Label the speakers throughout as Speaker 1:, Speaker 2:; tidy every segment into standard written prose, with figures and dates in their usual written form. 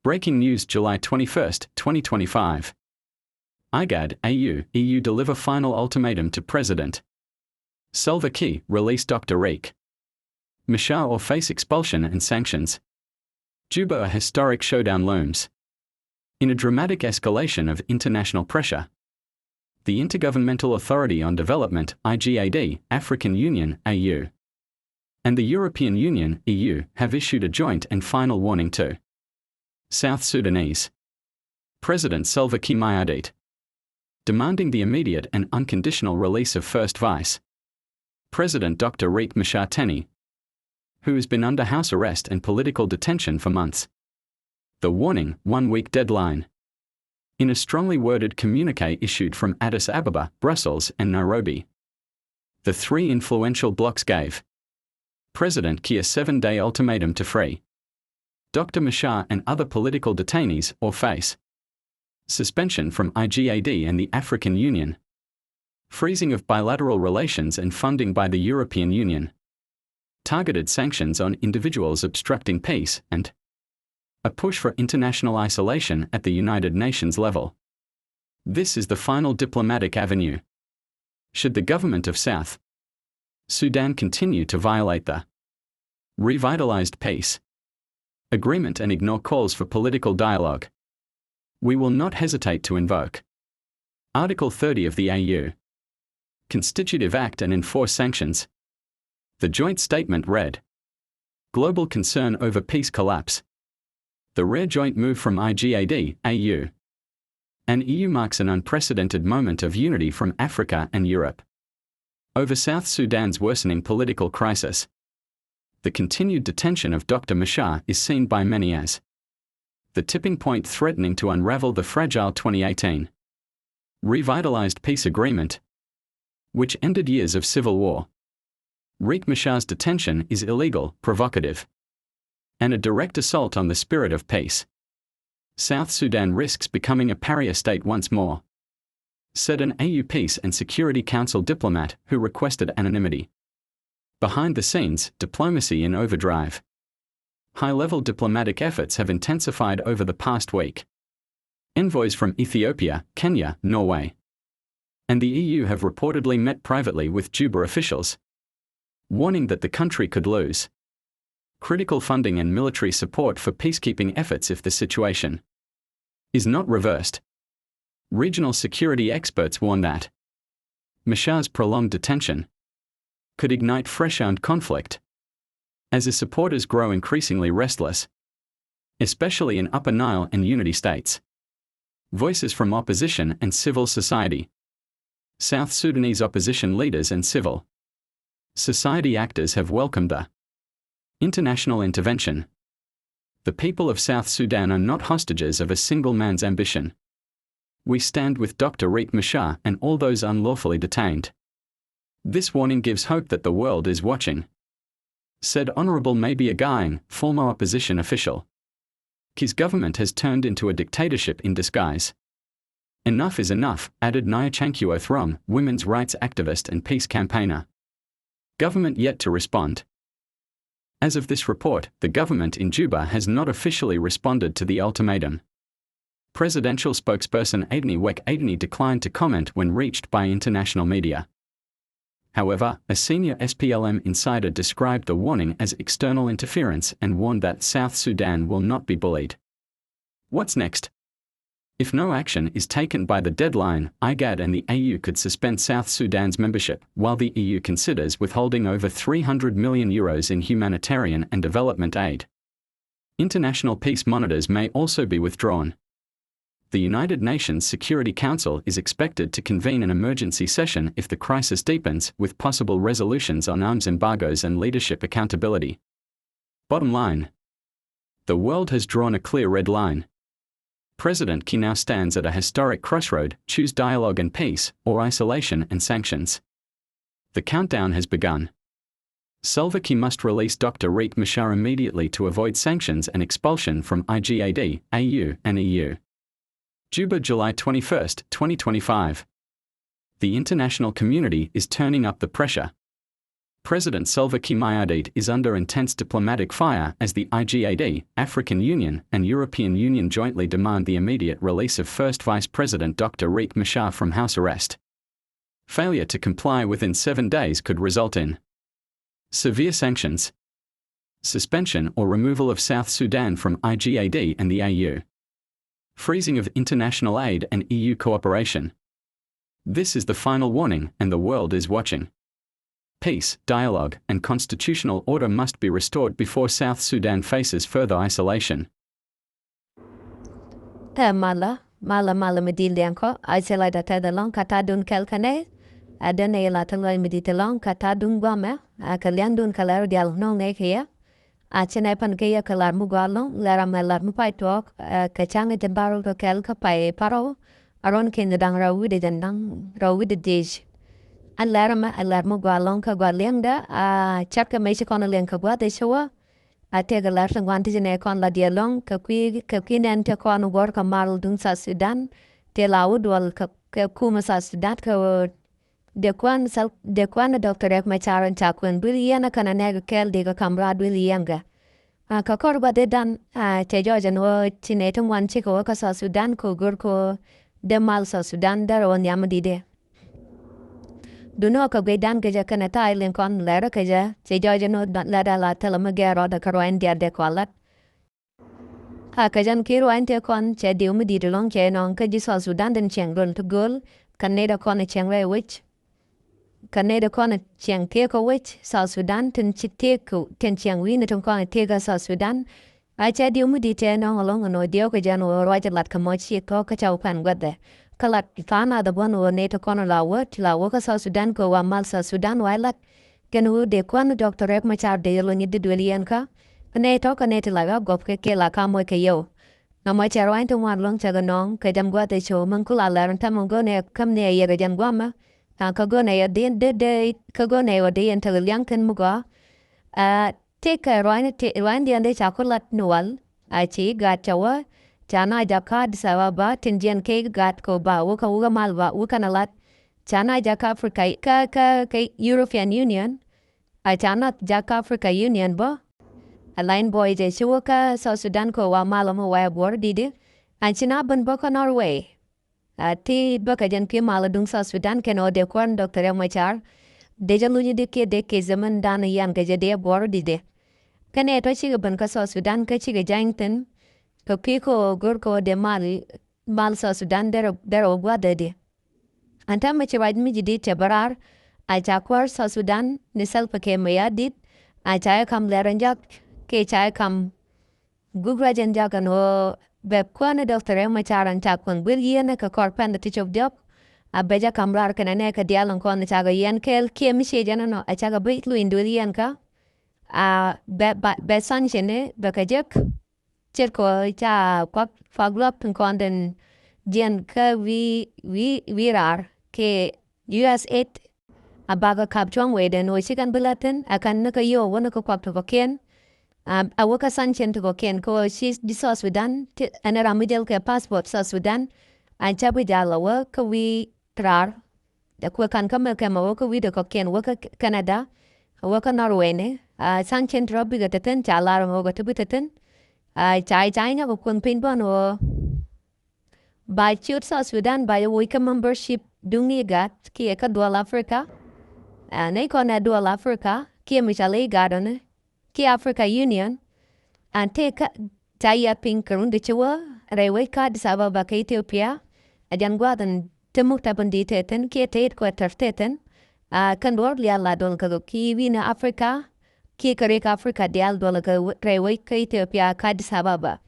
Speaker 1: Breaking news July 21, 2025. Igad, EU deliver final ultimatum to President SALVA Kiir, release Dr. Riek Machar or face expulsion and sanctions. Juba, a historic showdown looms. In a dramatic escalation of international pressure, the Intergovernmental Authority on Development, IGAD, African Union, AU, and the European Union, EU, have issued a joint and final warning to South Sudanese President Salva Kiir, demanding the immediate and unconditional release of First Vice President Dr. Riek Machar, who has been under house arrest and political detention for months. The warning, 1-week deadline. In a strongly worded communiqué issued from Addis Ababa, Brussels, and Nairobi, the three influential blocs gave President Kiir a 7-day ultimatum to free Dr. Machar and other political detainees or face suspension from IGAD and the African Union, freezing of bilateral relations and funding by the European Union, targeted sanctions on individuals obstructing peace, and a push for international isolation at the United Nations level. This is the final diplomatic avenue. Should the government of South Sudan continue to violate the revitalized peace agreement and ignore calls for political dialogue, we will not hesitate to invoke Article 30 of the AU Constitutive Act and enforce sanctions. The joint statement read: Global concern over peace collapse. The rare joint move from IGAD, AU, and EU marks an unprecedented moment of unity from Africa and Europe over South Sudan's worsening political crisis. The continued detention of Dr. Machar is seen by many as the tipping point threatening to unravel the fragile 2018 revitalized peace agreement, which ended years of civil war. Riek Machar's detention is illegal, provocative, and a direct assault on the spirit of peace. South Sudan risks becoming a pariah state once more, said an AU Peace and Security Council diplomat who requested anonymity. Behind the scenes, diplomacy in overdrive. High-level diplomatic efforts have intensified over the past week. Envoys from Ethiopia, Kenya, Norway, and the EU have reportedly met privately with Juba officials, warning that the country could lose critical funding and military support for peacekeeping efforts if the situation is not reversed. Regional security experts warn that Machar's prolonged detention could ignite fresh armed conflict as his supporters grow increasingly restless, especially in Upper Nile and Unity states. Voices from opposition and civil society. South Sudanese opposition leaders and civil society actors have welcomed the international intervention. The people of South Sudan are not hostages of a single man's ambition. We stand with Dr. Riek Machar and all those unlawfully detained. This warning gives hope that the world is watching, said Honorable Maybe Againg, former opposition official. Kiir's government has turned into a dictatorship in disguise. Enough is enough, added Nyachankyo Throm, women's rights activist and peace campaigner. Government yet to respond. As of this report, the government in Juba has not officially responded to the ultimatum. Presidential spokesperson Adni Wek Adni declined to comment when reached by international media. However, a senior SPLM insider described the warning as external interference and warned that South Sudan will not be bullied. What's next? If no action is taken by the deadline, Igad and the AU could suspend South Sudan's membership, while the EU considers withholding over €300 million in humanitarian and development aid. International peace monitors may also be withdrawn. The United Nations Security Council is expected to convene an emergency session if the crisis deepens, with possible resolutions on arms embargoes and leadership accountability. Bottom line: the world has drawn a clear red line. President Kiir now stands at a historic crossroad: choose dialogue and peace, or isolation and sanctions. The countdown has begun. Salva Kiir must release Dr. Riek Machar immediately to avoid sanctions and expulsion from IGAD, AU, and EU. Juba, July 21, 2025. The international community is turning up the pressure. President Salva Kiir is under intense diplomatic fire as the Igad, African Union, and European Union jointly demand the immediate release of First Vice President Dr. Riek from house arrest. Failure to comply within 7 days could result in severe sanctions, suspension or removal of South Sudan from Igad and the AU, freezing of international aid and EU cooperation. This is the final warning, and the world is watching. Peace, dialogue, and constitutional order must be restored before South Sudan faces further isolation.
Speaker 2: Mala medilianko, isolate the long catadun calcane, adene lataloi meditalong catadun guame, a caliandun calar dial no here. Achenepan kaya kalar mugalong, lara melar mupai talk, kachanga jambaro to kelka pai paro, aron kin the dang rawid and dang rawid dish. And larama alarmo gualonka gualienda, chapka meshikon a lenka gua de showa. I take a last and wanted in a con la dialong, kakin and takon work a marl dun sa Sudan, till I would wal kumas Sudan ko de quan Dr. Riek Machar and Chakwin, Williana can a neg kel digger comrade Willianga. Kakorba de dan, te George and tinatum one chico workers sa Sudan ko gurko de mal sa Sudan there on Yamadide. Do no ka gwe dan kaja kana Thailand kon lera kaja che George no lera la telemagero da karoen dia de kwalat. Kajan kiro ante kon che diu mi di long che non ka ji sa Sudan den cheng run to gul Canada kon a cheng re wich. Canada kon a cheng te ko wich sa Sudan tin chite ko ten cheng wi na tong kon te ga sa Sudan. I che diu mi di te no along no dio ka jan o roja lat ka mo chi ko ka chau pan gwade. Kalat fana the one who nato kono la word la woka sa Sudan ko wa mal sa Sudan wailat kenu de kwan Dr. Riek Machar de lo ni de duelian ka nato ka nato la gop ke la ka mo ke yo na mo charo ante wan long cha ganong ke dam gwa de show man kula la ran tam go ne kam ne ye ga jan gwa ma ka go ne de ka go ne wa de ente liang ken mu go take a roin de ande cha kulat nual a chi ga chawa Chana jaka disawa ba tinjian ke gat ko ba wuka malwa wuka nalat Chana jaka Africa ka European Union a Chana jaka Africa Union ba a line boy je shuka South Sudan ko wa malamu wa bor didi an China ban ba ko Norway a ti ba ka jan ke maladung South Sudan ke no de kon Dr. Riek Machar de jalu de ke zaman dan yan ke je de bor didi kane to chi ban ka South Sudan ka chi ga jangten ko kiko gurko de mal sa Sudan dero guadede. Anta machi ride mi jidi te barar, a jakwar sa Sudan ni selpa ke maya dit, a chaya kam leranjak, ke chaya kam gugrajan jagan o beb kwana Dr. Riek Machar an chakwan wil yene ka korpan da tichop diop, a beja kam rar kana ne ka dialan kwana chaga yen kel ke mi shejana no, a chaga bit lu indu yen ka, a be sanjene beka jek, Circo cha kwak faglop konden jen ka virar ke US8 abaga kapchong weden o sikan bulaten akan naka yo wana ko kwak to ken a waka sanchen to ken ko she's di sa Sudan anara midel ke passport sa Sudan an chabu jala wa ka wi trar da ko kan kamel ke ma ka wi de ko ken waka Canada waka Norway ne sanchen trobi ga teten chala mo ga tubuten chai nya ko kun pin bon o by chut sa Sudan by wika membership dung Igad ki ka dual Africa nei ko na dual Africa ki mi chale Igad ki Africa Union and take chai pin karun de chwa rewe ka disaba ba ka Ethiopia ajan gwadan temukta bandi teten ki te ko teten kan dor lia la don ka ki wina Africa ki karek Africa dial dola ka rewe ka Ethiopia ka disababa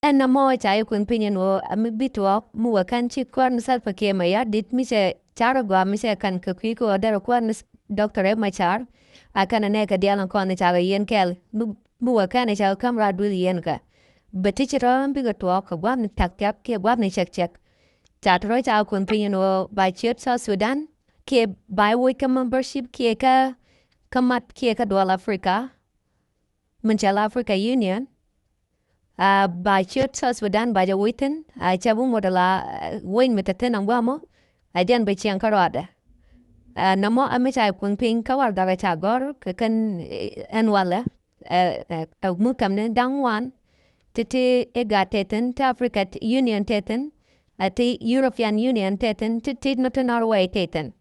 Speaker 2: en na mo chai kun pinyen wo amibitwa mu kan chi kwan salpa ke maya dit mi se charo gwa mi se kan ka ki ko der kwan Dr. Riek Machar akan ne ka dial kon ne chaga yen kel mu kan cha kamra du yen ka betichira bi ga to ka gwa ni tak tak ke gwa ni chek chatro cha kun pinyen wo by chet sa Sudan ke by wika membership ke ka kamat kia ka dual Africa menchal Africa Union ba chut sa Sudan ba ja witen chabu modala win metaten ang wamo ajan be chiang karada namo amicha kun ping kawar daga cha gor kan en wala mukamne dangwan titi Igad teten ta Africa Union teten ati European Union teten titi not Norway teten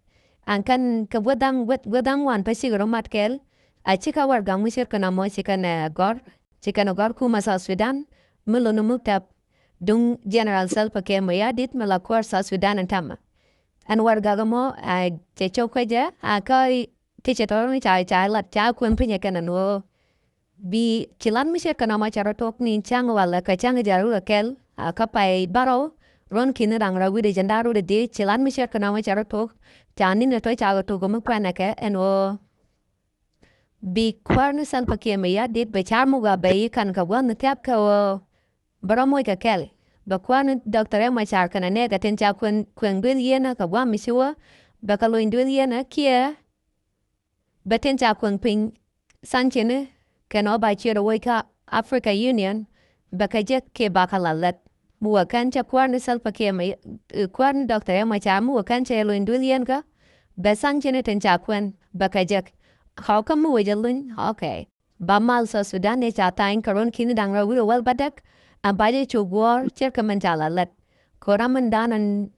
Speaker 2: an kan ka wadang wan pasiguro matkel a chika war gang misir kana mo chika gor kuma sa Sudan mulo no muktap dung General SALVA ke mayadit malakwar sa Sudan antama an war gagamo a checho kwaja a kai tichetor ni cha lat cha kun pinya kana no bi chilan misir kana ma charatok ni chang wala ka chang jaru kel a kapai baro ron kinirang ra wide jandaru de chilan misir kana ma charatok chani na toy cha to go mukwana ke eno bi kwarna SALVA ke mayadit be charmu ga be kan ka wan tap ka baro moy ka kel ba kwan Dr. Machar kana ne ga ten cha kun dun yena ka wa misiwa ba ka loin dun yena kia ba ten cha kun ping sanchene kana ba chira wai ka Africa Union ba ka je ke ba ka lalat muwa kan cha kwan SALVA ke mai kwan Dr. Machar muwa kan cha loin dun yen ka ba sanchene ten cha kun ba ka je how come muwa jalun okay ba mal sa Sudan ne cha tain karon kin dang ra wi wel badak an baje chu war cerka mentala lat koraman danan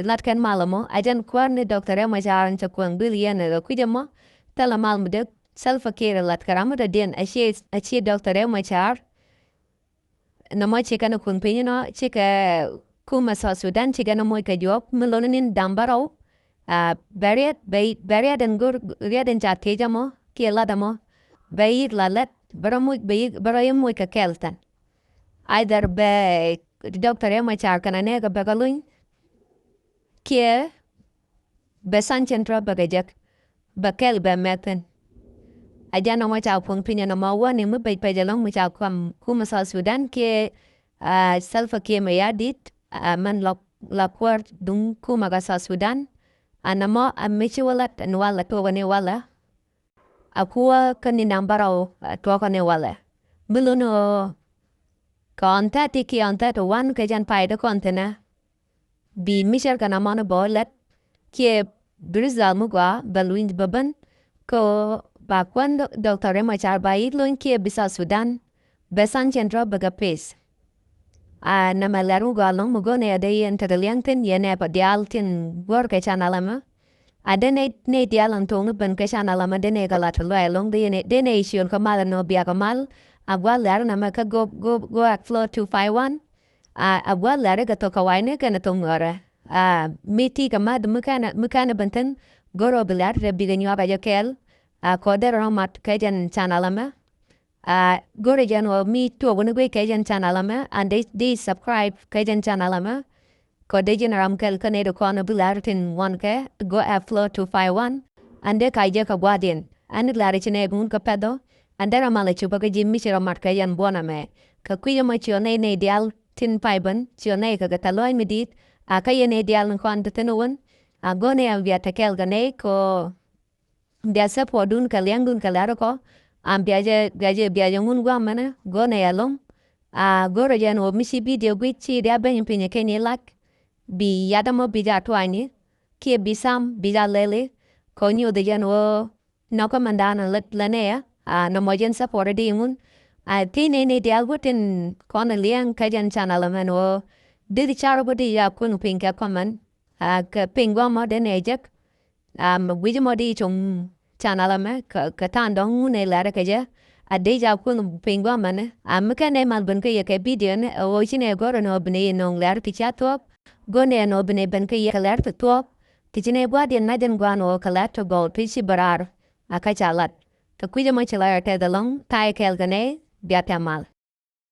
Speaker 2: lat kan malamo ajan kwarne Dr. Machar an chakwang billion da kujamo tala malmu de SALVA ke lat karama da den achi Dr. Machar na mo chika na kun pinyo chika kuma sa Sudan chika na mo ka job melonin dambaro bariat and gur riaden cha tejamo ke ladamo bayit lalat barayo mo ka keltan either be Dr. Machar kana ne ga bagalun kia be sancentra bagajak bakel be meten aja no macha pun pinya no mawa ni mu pe jalong macha kuma sa Sudan ke SALVA ke mayadit man lakwar dung kuma ga sa Sudan anamo amichiwalat anwala to wane wala akuwa kanina barao to kane wala biluno Kontati ki ontato wan kajan paida kontena. Bi misher kana mana bolet. Kie brizal mugwa baluin baban. Ko bakwan Dr. Machar bait luin kie bisa Sudan. Besan cendro baga pes. Nama laru galong mugone ade yen tadaliangtin yen epa dialtin gor kachan alama. Ada ne dialan tongu ban kachan alama dene galatalo along dene isyon kamala no biya kamal. Abwa lara nama ka go at floor 251 abwa lara ga to kawaine kana to ngora miti kama mukana bantan goro bilar re biganyo ba yokel koder romat kajan chanalama gore jano mi to wona gwe kajan chanalama and they subscribe kajan chanalama kode generam kel kanedo kono bilar tin one ke go at floor 251 and de kaija ka gwadin and lara chine gun ka pedo Andara mala chupa ka jimmi chira matka yan buona me. Ka kuya ma chione ne dial tin paiban, chione ka gataloy medit, a kaya ne dial ng kwanta tinuwan, a gone a viata kel gane ko biasa podun kaliang dun kalaro ko, am biaja ngun guamana, gone along, a goro jan o misi video gwichi dia ben pinya kenye lak, bi yadamo bija tuani, kia bisam bija lele, konyo de jan o noko mandana lanea, no mojen support di ngun tine ne dial wutin kona liang kajan channel man o didi charo budi ya kun pinka common ka pingwa mo de nejek wijmo di chung channel ma ka tan dong ne lara kaja de ja kun pingwa man amka ne mal bun ka ya ka video ne o chine goro no bne no lar picha top gone no bne ban ka ya lar top tichine bwa de na den gwano kala to gold pichi barar akachalat Ka kuida mo chilara te dalong, tayo kel gane, biata mal.